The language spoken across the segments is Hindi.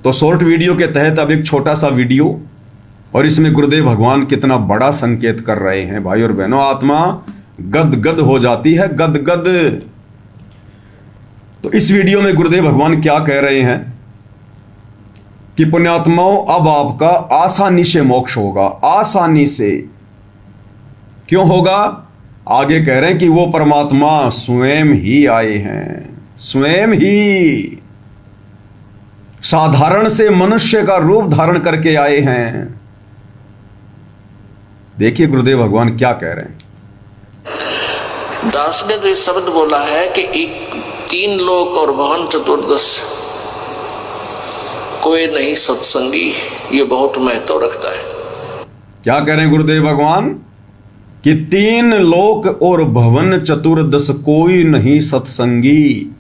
तो शॉर्ट वीडियो के तहत अब एक छोटा सा वीडियो, और इसमें गुरुदेव भगवान कितना बड़ा संकेत कर रहे हैं भाई और बहनों, आत्मा गदगद हो जाती है, गदगद। तो इस वीडियो में गुरुदेव भगवान क्या कह रहे हैं कि पुण्यात्माओं, अब आपका आसानी से मोक्ष होगा, आसानी से। क्यों होगा? आगे कह रहे हैं कि वो परमात्मा स्वयं ही आए हैं, स्वयं ही साधारण से मनुष्य का रूप धारण करके आए हैं। देखिए गुरुदेव भगवान क्या कह रहे हैं। दास ने तो ये शब्द बोला है कि तीन लोक और भवन चतुर्दश कोई नहीं सत्संगी, ये बहुत महत्व रखता है। क्या कह रहे हैं गुरुदेव भगवान कि तीन लोक और भवन चतुर्दश कोई नहीं सत्संगी।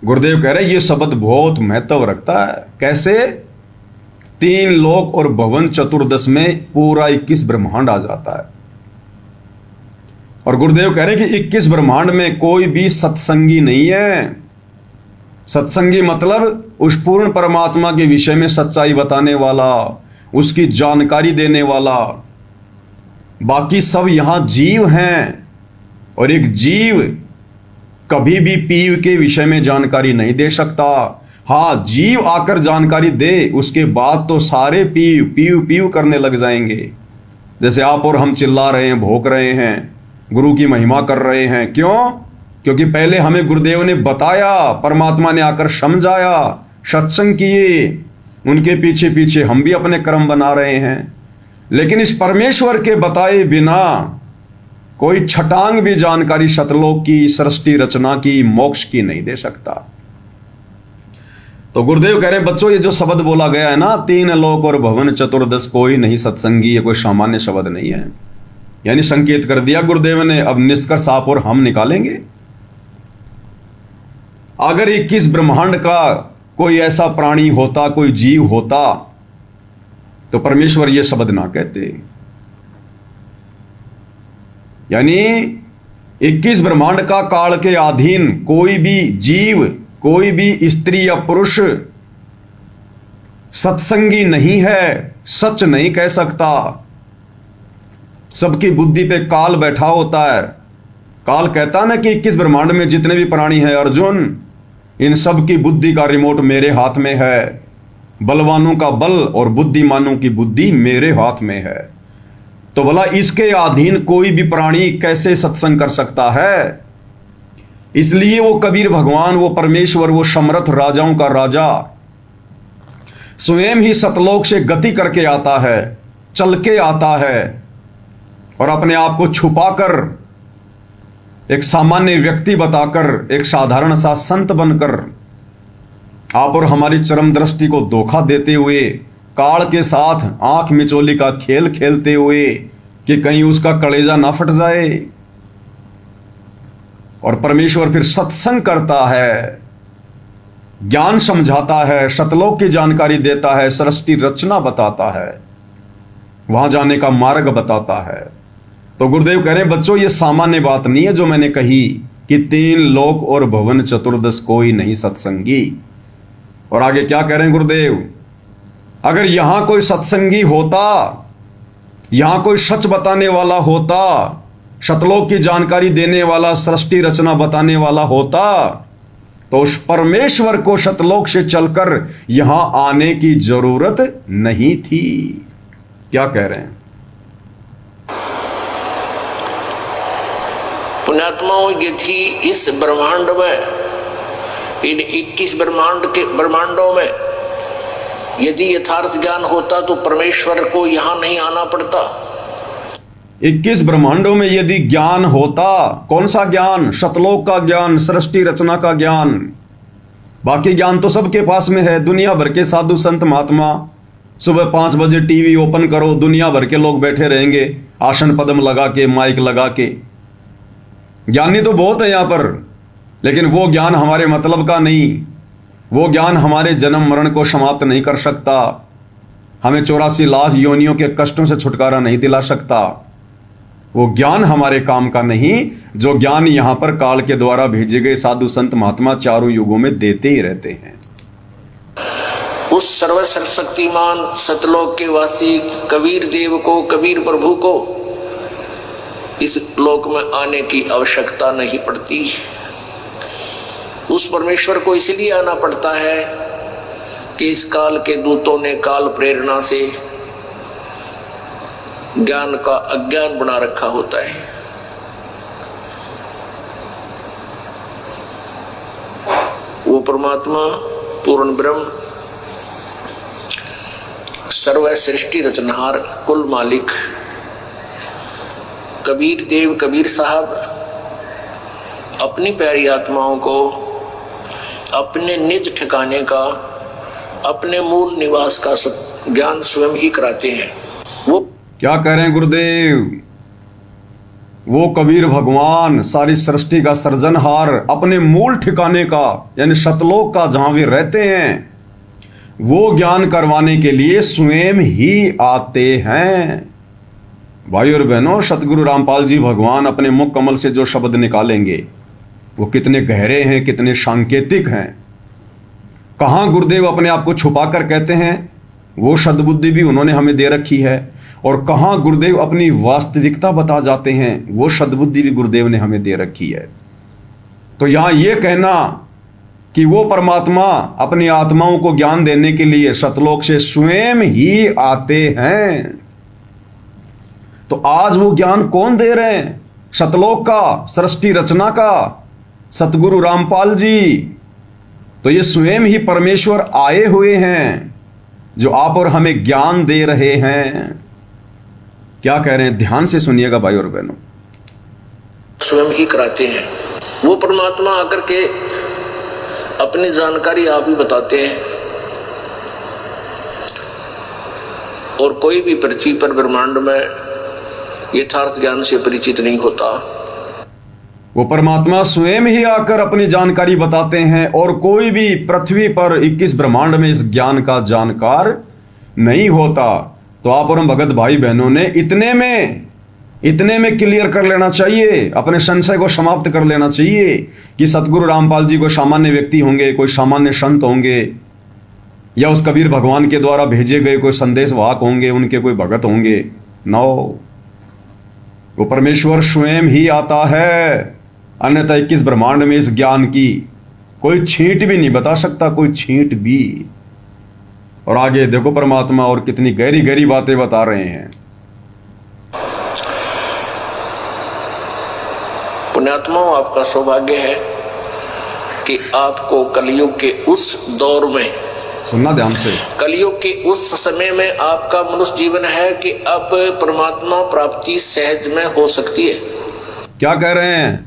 गुरुदेव कह रहे हैं ये शब्द बहुत महत्व रखता है। कैसे? तीन लोक और भवन चतुर्दश में पूरा 21 ब्रह्मांड आ जाता है, और गुरुदेव कह रहे हैं कि 21 ब्रह्मांड में कोई भी सत्संगी नहीं है। सत्संगी मतलब उस पूर्ण परमात्मा के विषय में सच्चाई बताने वाला, उसकी जानकारी देने वाला। बाकी सब यहां जीव हैं, और एक जीव कभी भी पीव के विषय में जानकारी नहीं दे सकता। हाँ, जीव आकर जानकारी दे, उसके बाद तो सारे पीव पीव पीव करने लग जाएंगे। जैसे आप और हम चिल्ला रहे हैं, भौंक रहे हैं, गुरु की महिमा कर रहे हैं। क्यों? क्योंकि पहले हमें गुरुदेव ने बताया, परमात्मा ने आकर समझाया, सत्संग किए, उनके पीछे पीछे हम भी अपने कर्म बना रहे हैं। लेकिन इस परमेश्वर के बताए बिना कोई छटांग भी जानकारी सतलोक की, सृष्टि रचना की, मोक्ष की नहीं दे सकता। तो गुरुदेव कह रहे हैं बच्चों, ये जो शब्द बोला गया है ना, तीन लोक और भवन चतुर्दश कोई नहीं सत्संगी, ये कोई सामान्य शब्द नहीं है। यानी संकेत कर दिया गुरुदेव ने। अब निष्कर्ष आप और हम निकालेंगे। अगर 21 ब्रह्मांड का कोई ऐसा प्राणी होता, कोई जीव होता, तो परमेश्वर ये शब्द ना कहते। यानी 21 ब्रह्मांड का काल के अधीन कोई भी जीव, कोई भी स्त्री या पुरुष सत्संगी नहीं है, सच नहीं कह सकता। सबकी बुद्धि पे काल बैठा होता है। काल कहता ना कि 21 ब्रह्मांड में जितने भी प्राणी हैं अर्जुन, इन सब की बुद्धि का रिमोट मेरे हाथ में है। बलवानों का बल और बुद्धिमानों की बुद्धि मेरे हाथ में है। तो भला इसके अधीन कोई भी प्राणी कैसे सत्संग कर सकता है? इसलिए वो कबीर भगवान, वो परमेश्वर, वो समर्थ राजाओं का राजा स्वयं ही सतलोक से गति करके आता है, चल के आता है, और अपने आप को छुपाकर, एक सामान्य व्यक्ति बताकर, एक साधारण सा संत बनकर आप और हमारी चरम दृष्टि को धोखा देते हुए, काल के साथ आंख मिचोली का खेल खेलते हुए कि कहीं उसका कलेजा ना फट जाए। और परमेश्वर फिर सत्संग करता है, ज्ञान समझाता है, सतलोक की जानकारी देता है, सृष्टि रचना बताता है, वहां जाने का मार्ग बताता है। तो गुरुदेव कह रहे हैं बच्चों, ये सामान्य बात नहीं है जो मैंने कही कि तीन लोक और भवन चतुर्दश कोई नहीं सत्संगी। और आगे क्या कह रहे हैं गुरुदेव? अगर यहां कोई सत्संगी होता, यहां कोई सच बताने वाला होता, सतलोक की जानकारी देने वाला, सृष्टि रचना बताने वाला होता, तो उस परमेश्वर को सतलोक से चलकर यहां आने की जरूरत नहीं थी। क्या कह रहे हैं? पुण्यात्माओं, यदि इस ब्रह्मांड में, इन 21 ब्रह्मांडों में यदि यथार्थ ज्ञान होता तो परमेश्वर को यहां नहीं आना पड़ता। 21 ब्रह्मांडों में यदि ज्ञान होता, कौन सा ज्ञान? सतलोक का ज्ञान, सृष्टि रचना का ज्ञान। बाकी ज्ञान तो सबके पास में है। दुनिया भर के साधु संत महात्मा, सुबह 5 बजे टीवी ओपन करो, दुनिया भर के लोग बैठे रहेंगे आसन पद्म लगा के, माइक लगा के। ज्ञानी तो बहुत है यहां पर, लेकिन वो ज्ञान हमारे मतलब का नहीं। वो ज्ञान हमारे जन्म मरण को समाप्त नहीं कर सकता, हमें 84 लाख योनियों के कष्टों से छुटकारा नहीं दिला सकता। वो ज्ञान हमारे काम का नहीं, जो ज्ञान यहां पर काल के द्वारा भेजे गए साधु संत महात्मा चारों युगों में देते ही रहते हैं। उस सर्वशक्तिमान सतलोक के वासी कबीर देव को, कबीर प्रभु को इस लोक में आने की आवश्यकता नहीं पड़ती। उस परमेश्वर को इसलिए आना पड़ता है कि इस काल के दूतों ने काल प्रेरणा से ज्ञान का अज्ञान बना रखा होता है। वो परमात्मा पूर्ण ब्रह्म, सर्व सृष्टि रचनहार, कुल मालिक कबीर देव, कबीर साहब अपनी प्यारी आत्माओं को अपने निज ठिकाने का, अपने मूल निवास का ज्ञान स्वयं ही कराते हैं। वो क्या कह रहे हैं गुरुदेव? वो कबीर भगवान सारी सृष्टि का सृजनहार, अपने मूल ठिकाने का यानी सतलोक का जहां वे रहते हैं, वो ज्ञान करवाने के लिए स्वयं ही आते हैं। भाई और बहनों, सतगुरु रामपाल जी भगवान अपने मुख कमल से जो शब्द निकालेंगे वो कितने गहरे हैं, कितने सांकेतिक हैं। कहां गुरुदेव अपने आप को छुपाकर कहते हैं, वो सद्बुद्धि भी उन्होंने हमें दे रखी है, और कहां गुरुदेव अपनी वास्तविकता बता जाते हैं, वो सद्बुद्धि भी गुरुदेव ने हमें दे रखी है। तो यहां यह कहना कि वो परमात्मा अपनी आत्माओं को ज्ञान देने के लिए सतलोक से स्वयं ही आते हैं, तो आज वो ज्ञान कौन दे रहे हैं? सतलोक का, सृष्टि रचना का सतगुरु रामपाल जी। तो ये स्वयं ही परमेश्वर आए हुए हैं जो आप और हमें ज्ञान दे रहे हैं। क्या कह रहे हैं? ध्यान से सुनिएगा भाई और बहनों। स्वयं ही कराते हैं। वो परमात्मा आकर के अपनी जानकारी आप ही बताते हैं, और कोई भी पृथ्वी पर ब्रह्मांड में यथार्थ ज्ञान से परिचित नहीं होता। वो परमात्मा स्वयं ही आकर अपनी जानकारी बताते हैं, और कोई भी पृथ्वी पर 21 ब्रह्मांड में इस ज्ञान का जानकार नहीं होता। तो आप और हम भगत भाई बहनों ने इतने में क्लियर कर लेना चाहिए, अपने संशय को समाप्त कर लेना चाहिए कि सतगुरु रामपाल जी कोई सामान्य व्यक्ति होंगे, कोई सामान्य संत होंगे, या उस कबीर भगवान के द्वारा भेजे गए कोई संदेश वाहक होंगे, उनके कोई भगत होंगे। नो, वो परमेश्वर स्वयं ही आता है, अन्यथा 21 ब्रह्मांड में इस ज्ञान की कोई छींट भी नहीं बता सकता, कोई छींट भी। और आगे देखो परमात्मा और कितनी गहरी गहरी बातें बता रहे हैं। पुण्यात्माओं, आपका सौभाग्य है कि आपको कलयुग के उस दौर में, सुनना ध्यान से, कलयुग के उस समय में आपका मनुष्य जीवन है कि अब परमात्मा प्राप्ति सहज में हो सकती है। क्या कह रहे हैं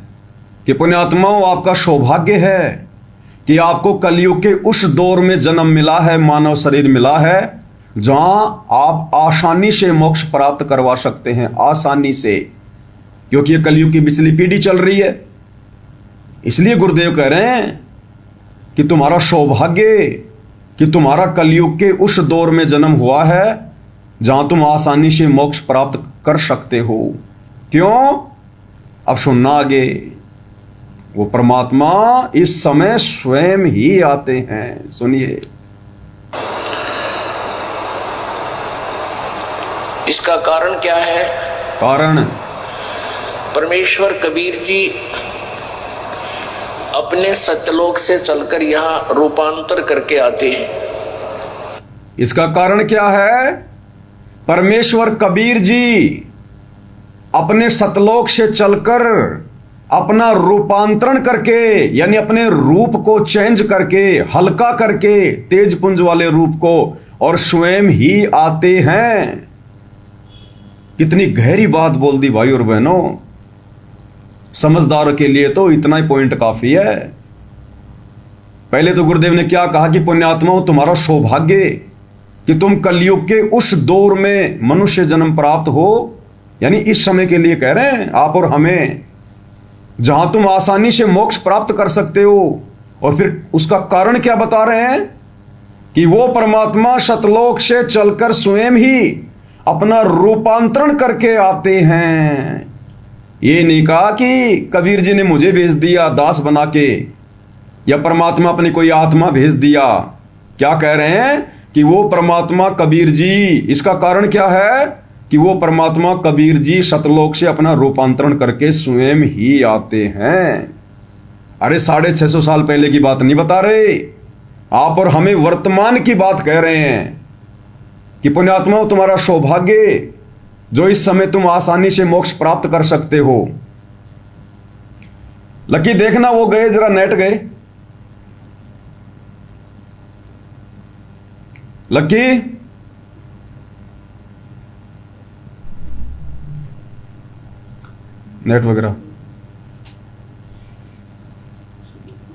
कि पुण्यात्माओं, आपका सौभाग्य है कि आपको कलयुग के उस दौर में जन्म मिला है, मानव शरीर मिला है, जहां आप आसानी से मोक्ष प्राप्त करवा सकते हैं, आसानी से, क्योंकि ये कलयुग की पिछली पीढ़ी चल रही है। इसलिए गुरुदेव कह रहे हैं कि तुम्हारा सौभाग्य कि तुम्हारा कलयुग के उस दौर में जन्म हुआ है जहां तुम आसानी से मोक्ष प्राप्त कर सकते हो। क्यों? अब सुनना आगे। वो परमात्मा इस समय स्वयं ही आते हैं। सुनिए, इसका कारण क्या है? कारण परमेश्वर कबीर जी अपने सत्यलोक से चलकर यहां रूपांतर करके आते हैं। इसका कारण क्या है? परमेश्वर कबीर जी अपने सतलोक से चलकर अपना रूपांतरण करके, यानी अपने रूप को चेंज करके, हल्का करके, तेज पुंज वाले रूप को, और स्वयं ही आते हैं। कितनी गहरी बात बोल दी भाई और बहनों। समझदार के लिए तो इतना ही पॉइंट काफी है। पहले तो गुरुदेव ने क्या कहा कि पुण्यात्माओं, तुम्हारा सौभाग्य कि तुम कलयुग के उस दौर में मनुष्य जन्म प्राप्त हो, यानी इस समय के लिए कह रहे हैं आप और हमें, जहां तुम आसानी से मोक्ष प्राप्त कर सकते हो। और फिर उसका कारण क्या बता रहे हैं कि वो परमात्मा सतलोक से चलकर स्वयं ही अपना रूपांतरण करके आते हैं। ये नहीं कहा कि कबीर जी ने मुझे भेज दिया दास बना के, या परमात्मा अपनी कोई आत्मा भेज दिया। क्या कह रहे हैं कि वो परमात्मा कबीर जी, इसका कारण क्या है कि वो परमात्मा कबीर जी सतलोक से अपना रूपांतरण करके स्वयं ही आते हैं। अरे 650 साल पहले की बात नहीं बता रहे आप, और हमें वर्तमान की बात कह रहे हैं कि पुण्यात्माओं, तुम्हारा सौभाग्य जो इस समय तुम आसानी से मोक्ष प्राप्त कर सकते हो। लकी देखना, वो गए, जरा नेट गए। लकी नेट वगैरह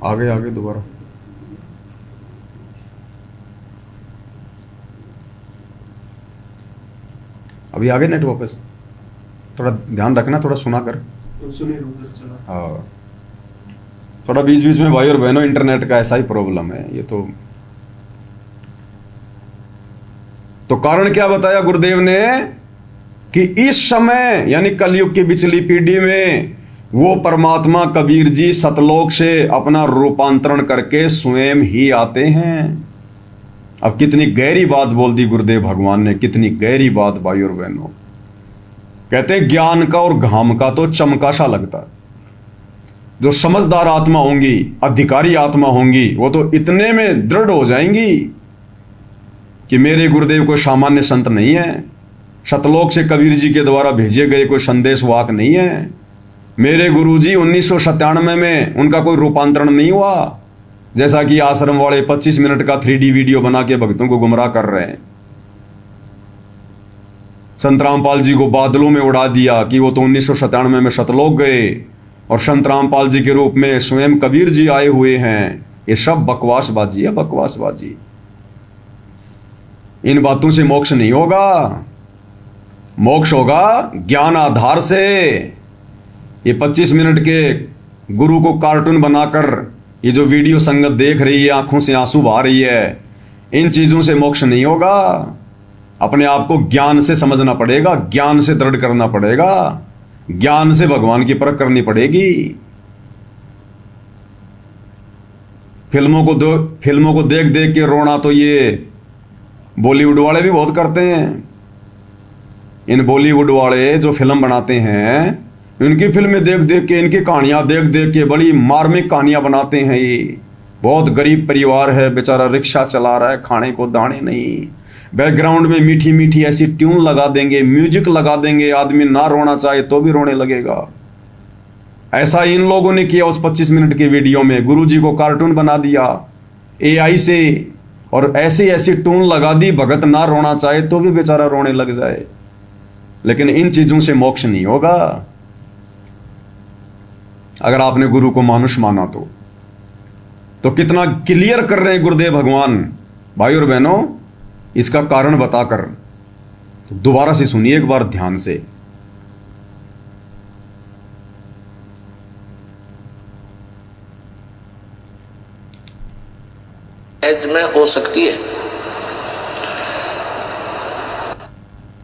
आगे दोबारा। अभी आगे नेट वापस, थोड़ा ध्यान रखना, थोड़ा सुना कर। हाँ, थोड़ा बीच बीच में भाई और बहनों इंटरनेट का ऐसा ही प्रॉब्लम है ये तो कारण क्या बताया गुरुदेव ने कि इस समय यानी कलयुग की पिछली पीढ़ी में वो परमात्मा कबीर जी सतलोक से अपना रूपांतरण करके स्वयं ही आते हैं। अब कितनी गहरी बात बोल दी गुरुदेव भगवान ने, कितनी गहरी बात भाई और बहनों। कहते ज्ञान का और घाम का तो चमका सा लगता, जो समझदार आत्मा होंगी, अधिकारी आत्मा होंगी, वो तो इतने में दृढ़ हो जाएंगी कि मेरे गुरुदेव कोई सामान्य संत नहीं है, सतलोक से कबीर जी के द्वारा भेजे गए कोई संदेश वाक नहीं है। मेरे गुरुजी 1997 में उनका कोई रूपांतरण नहीं हुआ, जैसा कि आश्रम वाले 25 मिनट का 3D वीडियो बना के भक्तों को गुमराह कर रहे हैं। संत रामपाल जी को बादलों में उड़ा दिया कि वो तो 1997 में सतलोक गए और संत रामपाल जी के रूप में स्वयं कबीर जी आए हुए हैं। ये सब बकवासबाजी है, बकवासबाजी। इन बातों से मोक्ष नहीं होगा, मोक्ष होगा ज्ञान आधार से। ये 25 मिनट के गुरु को कार्टून बनाकर ये जो वीडियो संगत देख रही है, आंखों से आंसू बहा रही है, इन चीजों से मोक्ष नहीं होगा। अपने आप को ज्ञान से समझना पड़ेगा, ज्ञान से दृढ़ करना पड़ेगा, ज्ञान से भगवान की परख करनी पड़ेगी। फिल्मों को देख देख के रोना तो ये बॉलीवुड वाले भी बहुत करते हैं। इन बॉलीवुड वाले जो फिल्म बनाते हैं, इनकी फिल्में देख देख के, इनकी कहानियां देख देख के बड़ी मार्मिक कहानियां बनाते हैं। ये बहुत गरीब परिवार है, बेचारा रिक्शा चला रहा है, खाने को दाने नहीं, बैकग्राउंड में मीठी मीठी ऐसी ट्यून लगा देंगे, म्यूजिक लगा देंगे, आदमी ना रोना चाहे तो भी रोने लगेगा। ऐसा इन लोगों ने किया उस 25 मिनट के वीडियो में। गुरुजी को कार्टून बना दिया AI से और ऐसी ऐसी ट्यून लगा दी, भगत ना रोना चाहे तो भी बेचारा रोने लग जाए। लेकिन इन चीजों से मोक्ष नहीं होगा अगर आपने गुरु को मानुष माना तो कितना क्लियर कर रहे हैं गुरुदेव भगवान। भाई और बहनों, इसका कारण बताकर दोबारा से सुनिए एक बार ध्यान से। में हो सकती है।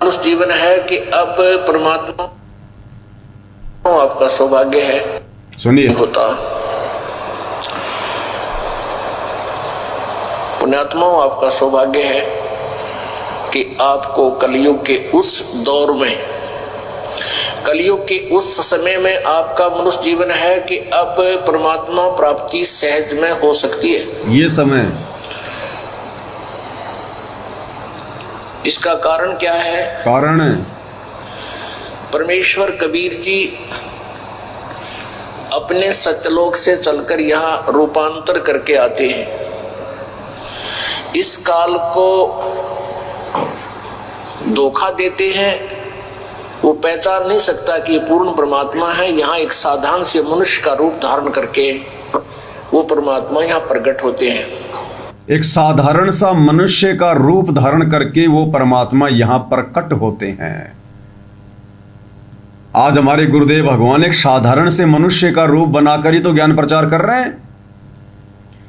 उस जीवन है कि अब परमात्मा आपका सौभाग्य है, सुनिए, होता पुण्यात्माओं आपका सौभाग्य है कि आपको कलयुग के उस दौर में, कलयुग के उस समय में आपका मनुष्य जीवन है कि अब परमात्मा प्राप्ति सहज में हो सकती है। ये समय, इसका कारण क्या है? कारण परमेश्वर कबीर जी अपने सत्यलोक से चलकर यहाँ रूपांतर करके आते हैं। इस काल को धोखा देते हैं, वो पहचान नहीं सकता कि ये पूर्ण परमात्मा है। यहाँ एक साधारण से मनुष्य का रूप धारण करके वो परमात्मा यहाँ प्रकट होते हैं। एक साधारण सा मनुष्य का रूप धारण करके वो परमात्मा यहां प्रकट होते हैं। आज हमारे गुरुदेव भगवान एक साधारण से मनुष्य का रूप बनाकर ही तो ज्ञान प्रचार कर रहे हैं।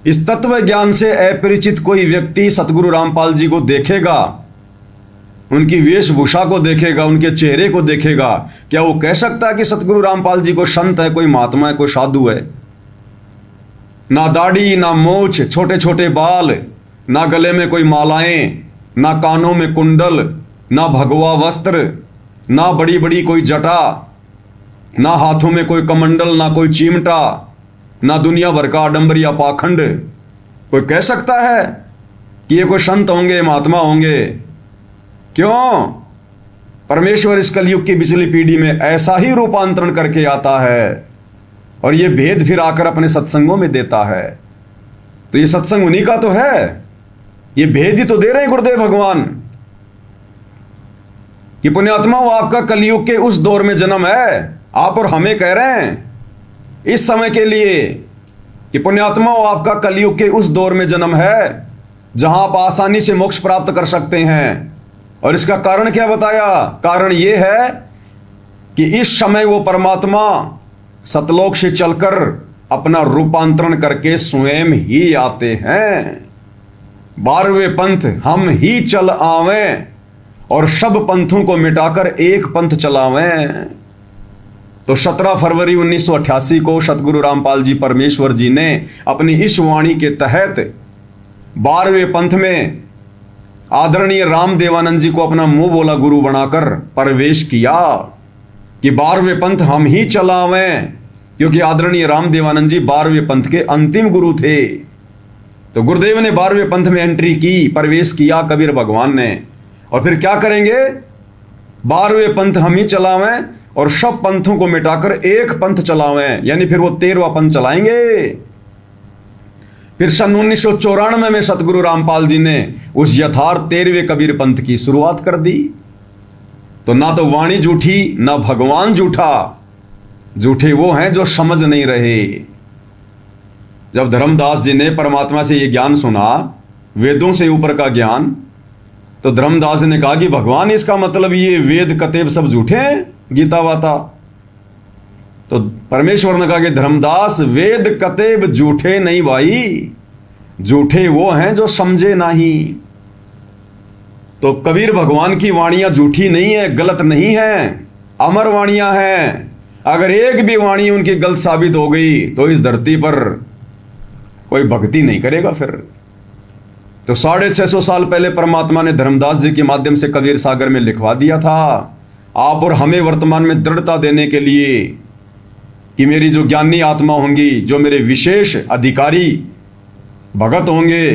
इस तत्व ज्ञान से अपरिचित कोई व्यक्ति सतगुरु रामपाल जी को देखेगा, उनकी वेशभूषा को देखेगा, उनके चेहरे को देखेगा, क्या वो कह सकता है कि सतगुरु रामपाल जी को संत है, कोई महात्मा है, कोई साधु है? ना दाढ़ी, ना मोछ, छोटे छोटे बाल, ना गले में कोई मालाएं, ना कानों में कुंडल, ना भगवा वस्त्र, ना बड़ी बड़ी कोई जटा, ना हाथों में कोई कमंडल, ना कोई चिमटा, ना दुनिया भर का आडंबर या पाखंड। कोई कह सकता है कि ये कोई संत होंगे, महात्मा होंगे? क्यों? परमेश्वर इस कलयुग की पिछली पीढ़ी में ऐसा ही रूपांतरण करके आता है और ये भेद फिर आकर अपने सत्संगों में देता है। तो ये सत्संग उन्हीं का तो है, ये भेद ही तो दे रहे हैं गुरुदेव भगवान कि पुण्यात्मा वो आपका कलयुग के उस दौर में जन्म है। आप और हमें कह रहे हैं इस समय के लिए कि पुण्यात्मा वो आपका कलयुग के उस दौर में जन्म है जहां आप आसानी से मोक्ष प्राप्त कर सकते हैं। और इसका कारण क्या बताया? कारण यह है कि इस समय वो परमात्मा सतलोक से चलकर अपना रूपांतरण करके स्वयं ही आते हैं। 12वें पंथ हम ही चल आवें और सब पंथों को मिटाकर एक पंथ चलावें। तो 17 फरवरी 1988 को सतगुरु रामपाल जी परमेश्वर जी ने अपनी इस वाणी के तहत 12वें पंथ में आदरणीय राम देवानंद जी को अपना मुंह बोला गुरु बनाकर प्रवेश किया कि 12वें पंथ हम ही चलावें, क्योंकि आदरणीय राम देवानंद जी 12वें पंथ के अंतिम गुरु थे। तो गुरुदेव ने 12वें पंथ में एंट्री की, प्रवेश किया कबीर भगवान ने। और फिर क्या करेंगे? 12वें पंथ हम ही चलावें और सब पंथों को मिटाकर एक पंथ चलावें, यानी फिर वो 13वां पंथ चलाएंगे। फिर सन 1994 में सतगुरु रामपाल जी ने उस यथार्थ 13वें कबीर पंथ की शुरुआत कर दी। तो ना तो वाणी झूठी, ना भगवान झूठा, झूठे वो हैं जो समझ नहीं रहे। जब धर्मदास जी ने परमात्मा से ये ज्ञान सुना, वेदों से ऊपर का ज्ञान, तो धर्मदास ने कहा कि भगवान इसका मतलब ये वेद कतेब सब झूठे हैं, गीता वाता। तो परमेश्वर ने कहा कि धर्मदास वेद कतेब झूठे नहीं भाई, झूठे वो हैं जो समझे नहीं। तो कबीर भगवान की वाणियां झूठी नहीं है, गलत नहीं है, अमर वाणियां हैं। अगर एक भी वाणी उनकी गलत साबित हो गई तो इस धरती पर कोई भक्ति नहीं करेगा। फिर तो 650 साल पहले परमात्मा ने धर्मदास जी के माध्यम से कबीर सागर में लिखवा दिया था, आप और हमें वर्तमान में दृढ़ता देने के लिए कि मेरी जो ज्ञानी आत्मा होंगी, जो मेरे विशेष अधिकारी भगत होंगे,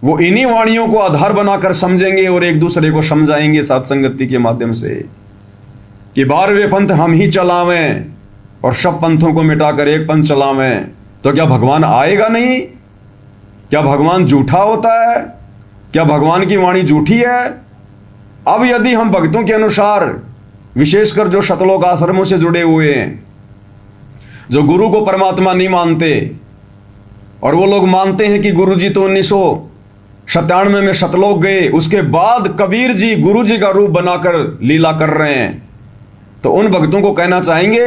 वो इन्हीं वाणियों को आधार बनाकर समझेंगे और एक दूसरे को समझाएंगे सत्संगति के माध्यम से कि 12वें पंथ हम ही चलावें और सब पंथों को मिटाकर एक पंथ चलावें। तो क्या भगवान आएगा नहीं? क्या भगवान झूठा होता है? क्या भगवान की वाणी झूठी है? अब यदि हम भक्तों के अनुसार, विशेषकर जो शतलोक आश्रमों से जुड़े हुए हैं, जो गुरु को परमात्मा नहीं मानते, और वो लोग मानते हैं कि गुरु जी तो 1997 में शतलोक गए, उसके बाद कबीर जी गुरु जी का रूप बनाकर लीला कर रहे हैं, तो उन भक्तों को कहना चाहेंगे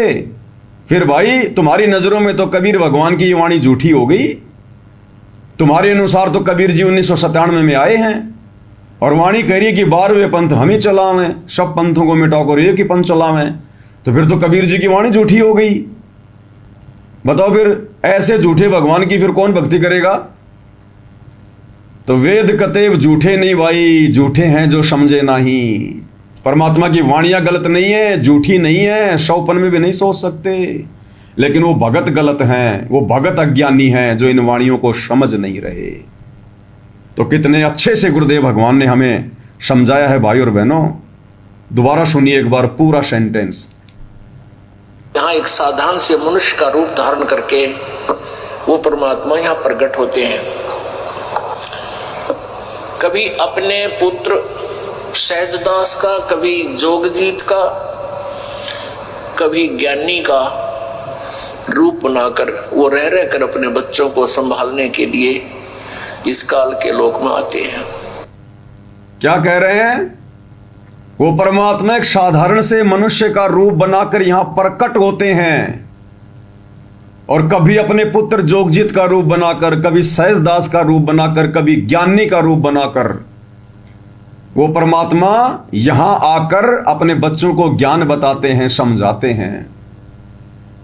फिर भाई तुम्हारी नजरों में तो कबीर भगवान की वाणी झूठी हो गई। तुम्हारे अनुसार तो कबीर जी 1997 में आए हैं और वाणी कह रही है कि 12वें पंथ हम ही चलावें, सब पंथों को मिटाकर एक ही पंथ चलावें। तो फिर तो कबीर जी की वाणी झूठी हो गई। बताओ फिर ऐसे झूठे भगवान की फिर कौन भक्ति करेगा? तो वेद कतेब झूठे नहीं भाई, झूठे हैं जो समझे नहीं। परमात्मा की वाणियां गलत नहीं है, झूठी नहीं है, 100 में भी नहीं सोच सकते, लेकिन वो भगत गलत हैं, वो भगत अज्ञानी हैं जो इन वाणियों को समझ नहीं रहे। तो कितने अच्छे से गुरुदेव भगवान ने हमें समझाया है भाई और बहनों। दोबारा सुनिए एक बार पूरा सेंटेंस। यहाँ एक साधारण से मनुष्य का रूप धारण करके वो परमात्मा यहाँ प्रकट होते हैं। कभी अपने पुत्र सहजदास का, कभी जोगजीत का, कभी ज्ञानी का रूप बनाकर वो रह रहकर अपने बच्चों को संभालने के लिए इस काल के लोक में आते हैं। क्या कह रहे हैं? वो परमात्मा एक साधारण से मनुष्य का रूप बनाकर यहां प्रकट होते हैं, और कभी अपने पुत्र जोगजीत का रूप बनाकर, कभी सहजदास का रूप बनाकर, कभी ज्ञानी का रूप बनाकर वो परमात्मा यहां आकर अपने बच्चों को ज्ञान बताते हैं, समझाते हैं।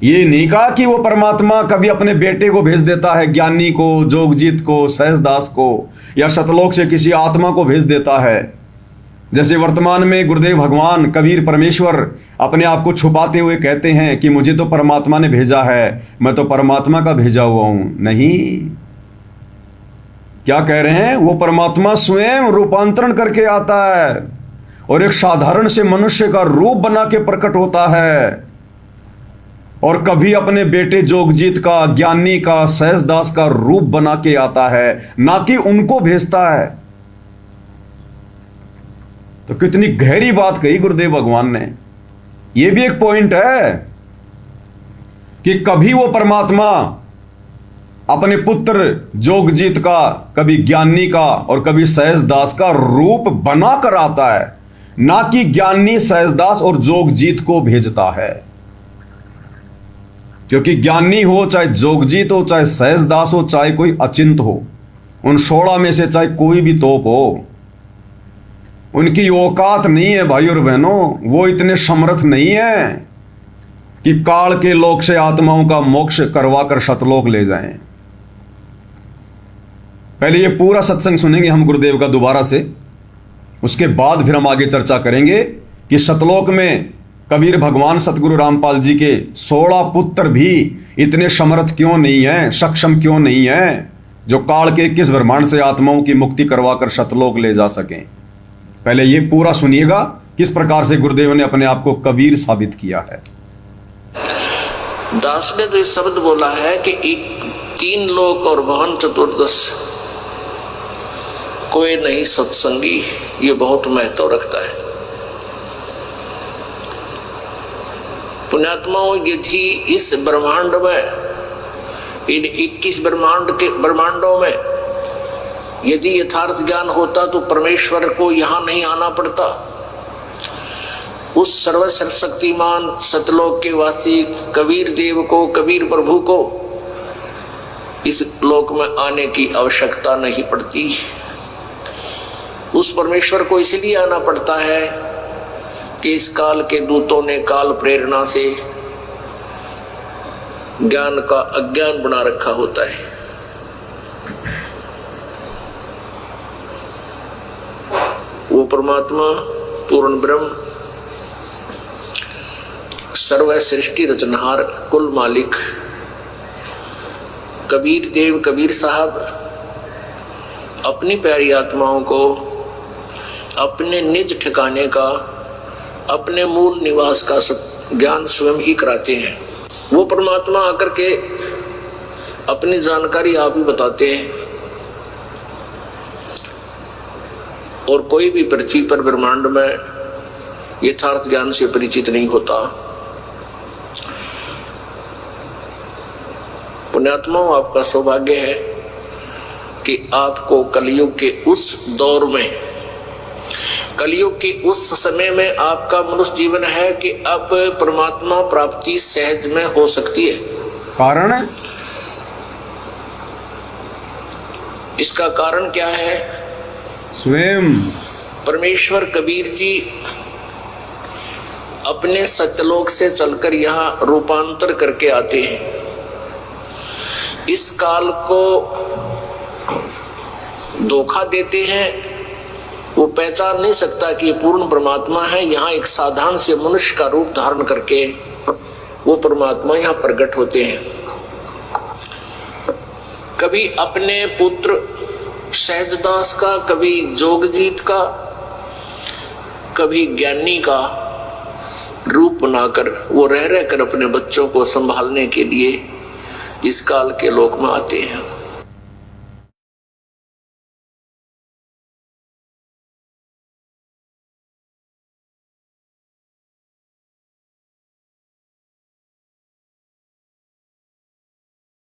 ये नहीं कहा कि वो परमात्मा कभी अपने बेटे को भेज देता है, ज्ञानी को, जोगजीत को, सहजदास को, या सतलोक से किसी आत्मा को भेज देता है। जैसे वर्तमान में गुरुदेव भगवान कबीर परमेश्वर अपने आप को छुपाते हुए कहते हैं कि मुझे तो परमात्मा ने भेजा है, मैं तो परमात्मा का भेजा हुआ हूं। नहीं, क्या कह रहे हैं? वो परमात्मा स्वयं रूपांतरण करके आता है और एक साधारण से मनुष्य का रूप बना के प्रकट होता है, और कभी अपने बेटे जोगजीत का, ज्ञानी का, सहजदास का रूप बना के आता है, ना कि उनको भेजता है। तो कितनी गहरी बात कही गुरुदेव भगवान ने। यह भी एक पॉइंट है कि कभी वो परमात्मा अपने पुत्र जोगजीत का, कभी ज्ञानी का और कभी सहजदास का रूप बनाकर आता है, ना कि ज्ञानी, सहजदास और जोगजीत को भेजता है। क्योंकि ज्ञानी हो, चाहे जोगजीत हो, चाहे सहजदास हो, चाहे कोई अचिंत हो, उन 16 में से चाहे कोई भी तोप हो, उनकी औकात नहीं है भाई और बहनों। वो इतने समर्थ नहीं है कि काल के लोक से आत्माओं का मोक्ष करवाकर सतलोक ले जाएं। पहले ये पूरा सत्संग सुनेंगे हम गुरुदेव का दोबारा से, उसके बाद फिर हम आगे चर्चा करेंगे कि सतलोक में कबीर भगवान सतगुरु रामपाल जी के 16 पुत्र भी इतने समर्थ क्यों नहीं हैं, सक्षम क्यों नहीं हैं, जो काल के 21 ब्रह्मांड से आत्माओं की मुक्ति करवाकर सतलोक ले जा सकें। पहले ये पूरा सुनिएगा किस प्रकार से गुरुदेव ने अपने आप को कबीर साबित किया है। दास ने तो इस शब्द बोला है कि 3 लोक और भवन चतुर्दश कोई नहीं सत्संगी, ये बहुत महत्व रखता है। पुण्यात्माओं, यदि इस ब्रह्मांड में, इन 21 ब्रह्मांडों में यदि यथार्थ ज्ञान होता तो परमेश्वर को यहां नहीं आना पड़ता। उस सर्वशक्तिमान सतलोक के वासी कबीर देव को, कबीर प्रभु को इस लोक में आने की आवश्यकता नहीं पड़ती। उस परमेश्वर को इसलिए आना पड़ता है कि इस काल के दूतों ने काल प्रेरणा से ज्ञान का अज्ञान बना रखा होता है। वो परमात्मा पूर्ण ब्रह्म, सर्व सृष्टि रचनहार, कुल मालिक कबीर देव, कबीर साहब अपनी प्यारी आत्माओं को अपने निज ठिकाने का, अपने मूल निवास का ज्ञान स्वयं ही कराते हैं। वो परमात्मा आकर के अपनी जानकारी आप ही बताते हैं, और कोई भी पृथ्वी पर ब्रह्मांड में यथार्थ ज्ञान से परिचित नहीं होता। पुण्यात्माओं, आपका सौभाग्य है कि आपको कलयुग के उस दौर में, कलयुग के उस समय में आपका मनुष्य जीवन है कि अब परमात्मा प्राप्ति सहज में हो सकती है। कारण है? इसका कारण क्या है? स्वयं परमेश्वर कबीर जी अपने सत्यलोक से चलकर यहाँ रूपांतर करके आते हैं। इस काल को धोखा देते हैं। वो पहचान नहीं सकता कि ये पूर्ण परमात्मा है। यहाँ एक साधारण से मनुष्य का रूप धारण करके वो परमात्मा यहाँ प्रकट होते हैं। कभी अपने पुत्र सहजदास का, कभी जोगजीत का, कभी ज्ञानी का रूप बनाकर वो रह रहकर अपने बच्चों को संभालने के लिए इस काल के लोक में आते हैं।